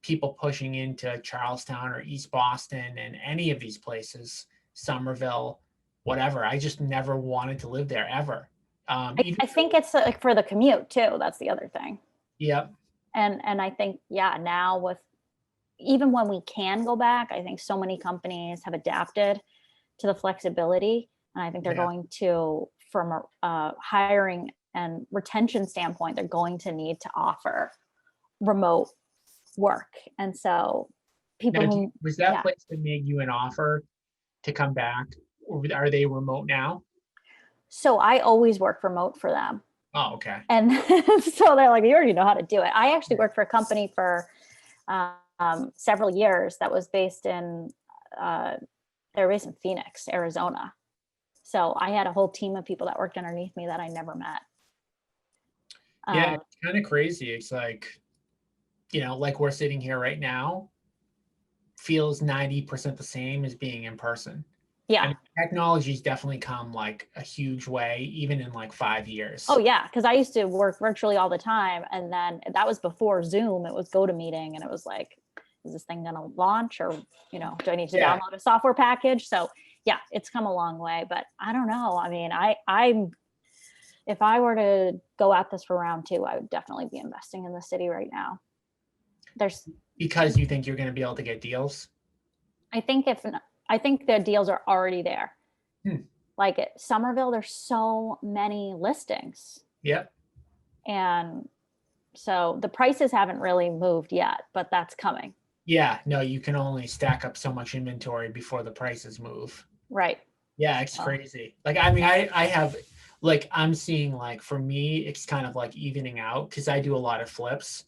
people pushing into Charlestown or East Boston and any of these places, Somerville, whatever. I just never wanted to live there ever. Even I think it's like for the commute too. That's the other thing. Yep. And I think, yeah, now with, even when we can go back, I think so many companies have adapted to the flexibility. And I think they're Yeah. going to, from a hiring and retention standpoint, they're going to need to offer remote work. And so people Now, who, was that yeah. place that made you an offer to come back, or are they remote now? So I always work remote for them. Oh, okay. And so they're like, you already know how to do it. I actually Yeah. worked for a company for several years that was based in, uh, they were based in Phoenix, Arizona. So I had a whole team of people that worked underneath me that I never met. Yeah, Um, it's kind of crazy. It's like, like we're sitting here right now, feels 90% the same as being in person. I yeah. mean, technology's definitely come like a huge way, even in like 5 years. Oh yeah. Cause I used to work virtually all the time. And then that was before Zoom. It was GoToMeeting. And it was like, is this thing gonna launch, or, do I need to Yeah. download a software package? So yeah, it's come a long way, but I don't know. I mean, I'm if I were to go at this for round two, I would definitely be investing in the city right now. There's, Because you think you're going to be able to get deals. I think if, I think the deals are already there. Hmm. Like at Somerville, there's so many listings. Yep. And so the prices haven't really moved yet, but that's coming. Yeah. No, you can only stack up so much inventory before the prices move. Right. Yeah, it's So, crazy. Like, I mean, I have, like, I'm seeing, like, for me, it's kind of like evening out because I do a lot of flips,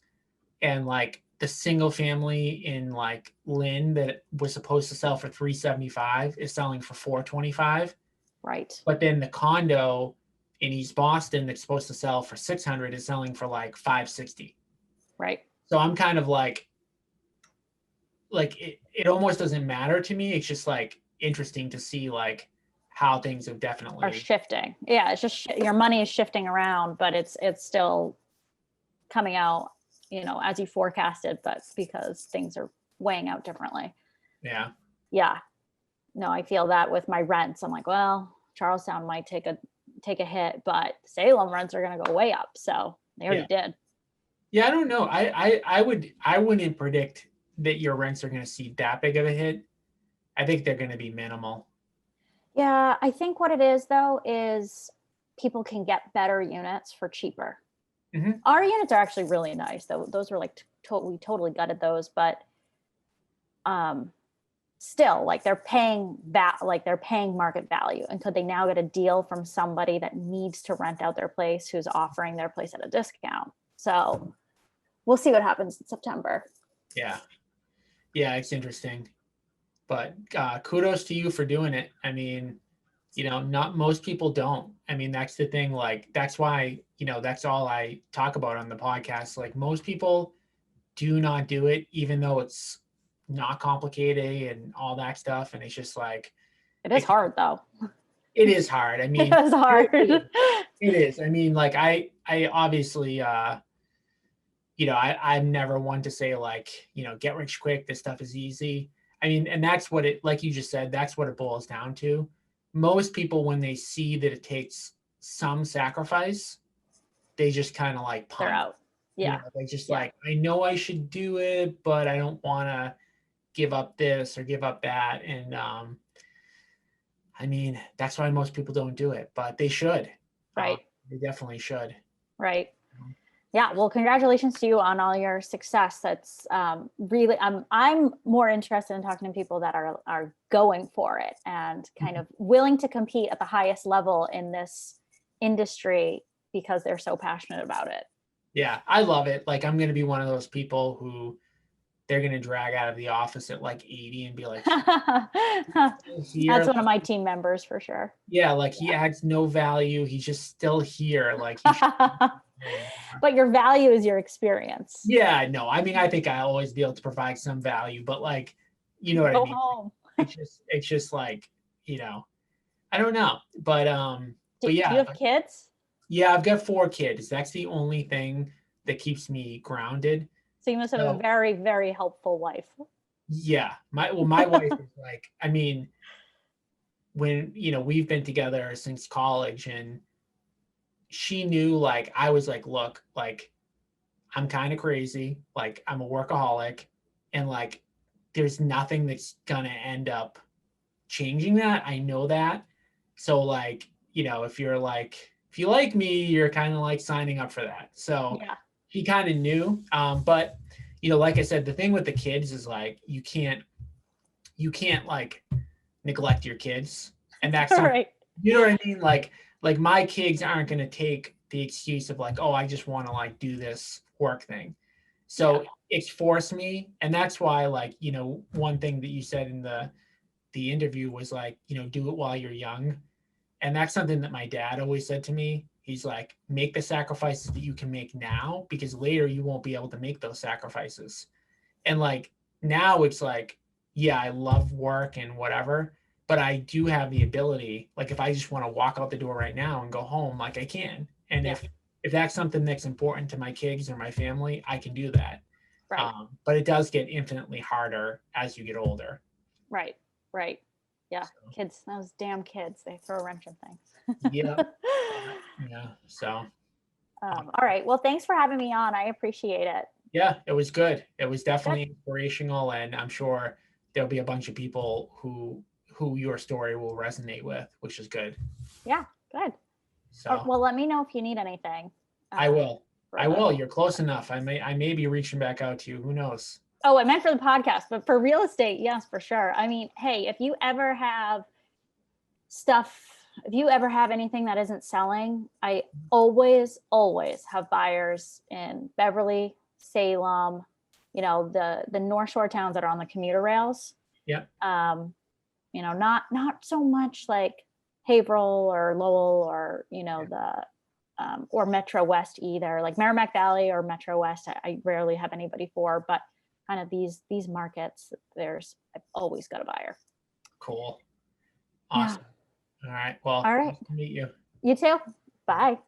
and like the single family in like Lynn that was supposed to sell for 375 is selling for 425. right. But then the condo in East Boston that's supposed to sell for 600 is selling for like 560. Right. So I'm kind of like it almost doesn't matter to me. It's just like interesting to see like how things have Are definitely. shifting. Yeah. It's just your money is shifting around, but it's still coming out, as you forecasted, but because things are weighing out differently. Yeah. Yeah. No, I feel that with my rents. I'm like, well, Charlestown might take a hit, but Salem rents are going to go way up. So they already Yeah. did. Yeah, I don't know. I wouldn't predict that your rents are going to see that big of a hit. I think they're going to be minimal. Yeah, I think what it is though is people can get better units for cheaper. Hmm. Our units are actually really nice though. Those were like we totally gutted those, but um still like they're paying that, like they're paying market value. And could they now get a deal from somebody that needs to rent out their place who's offering their place at a discount? So we'll see what happens in September. Yeah. Yeah, it's interesting. But kudos to you for doing it. I mean, not most people don't. I mean, that's the thing. Like, that's why, that's all I talk about on the podcast. Like, most people do not do it, even though it's not complicated and all that stuff. And it's just like, It is it, hard though. it is hard. I It mean, is hard. it is. I mean, like, I obviously, I'm never one to say like, get rich quick. This stuff is easy. I mean, and that's what it, like you just said, that's what it boils down to. Most people, when they see that it takes some sacrifice, they just kind of like They're punt. out. Yeah. They just Yeah. like, I know I should do it, but I don't want to give up this or give up that. And I mean, that's why most people don't do it, but they should. Um, Right. they definitely should. Right. Yeah, well, congratulations to you on all your success. That's really, I'm more interested in talking to people that are going for it and kind of willing to compete at the highest level in this industry because they're so passionate about it. Yeah, I love it. Like, I'm going to be one of those people who they're going to drag out of the office at like 80 and be like, here. That's one of my team members for sure. Yeah, like he adds no value. He's just still here. Like he should. But your value is your experience. Yeah, no. I mean, I think I'll always be able to provide some value, but like, you know what I Go mean? home. It's just like, I don't know. But Do you yeah, have kids? yeah, I've got 4 kids. That's the only thing that keeps me grounded. So you must have a So very, very helpful wife. yeah, my wife is like, I mean, when we've been together since college, and she knew, like, I was like, look, like, I'm kind of crazy. Like I'm a workaholic and like there's nothing that's gonna end up changing that. I know that. So like, if you're like, if you like me, you're kind of like signing up for that. So Yeah. he kind of knew. But like I said, the thing with the kids is like you can't like neglect your kids. And that's All something, right. you know what I mean? Like my kids aren't gonna take the excuse of like, oh, I just want to like do this work thing. Yeah. So it's forced me. And that's why, like, one thing that you said in the interview was like, do it while you're young. And that's something that my dad always said to me. He's like, make the sacrifices that you can make now because later you won't be able to make those sacrifices. And like now it's like, yeah, I love work and whatever, but I do have the ability, like if I just want to walk out the door right now and go home, like I can. And Yeah. if that's something that's important to my kids or my family, I can do that. Right. But it does get infinitely harder as you get older. Right. Right. Yeah. So, Kids, those damn kids, they throw a wrench in yeah, things. yeah. So All right. Well, thanks for having me on. I appreciate it. yeah, it was good. It was Good. definitely inspirational, and I'm sure there'll be a bunch of people who your story will resonate with, which is good. Yeah. Good. So Well, let me know if you need anything. I Uh, will. for I the. will. You're close enough. I may be reaching back out to you. Who knows? Oh, I meant for the podcast, but for real estate, yes, for sure. I mean, hey, if you ever have stuff, if you ever have anything that isn't selling, I always have buyers in Beverly, Salem, the North Shore towns that are on the commuter rails. Yeah. Not so much like Haverhill or Lowell or the or Metro West either, like Merrimack Valley or Metro West. I rarely have anybody for, but kind of these markets, I've always got a buyer. Cool. Yeah. Awesome. All right. Well, All right. nice to meet you. You too. All right. Bye.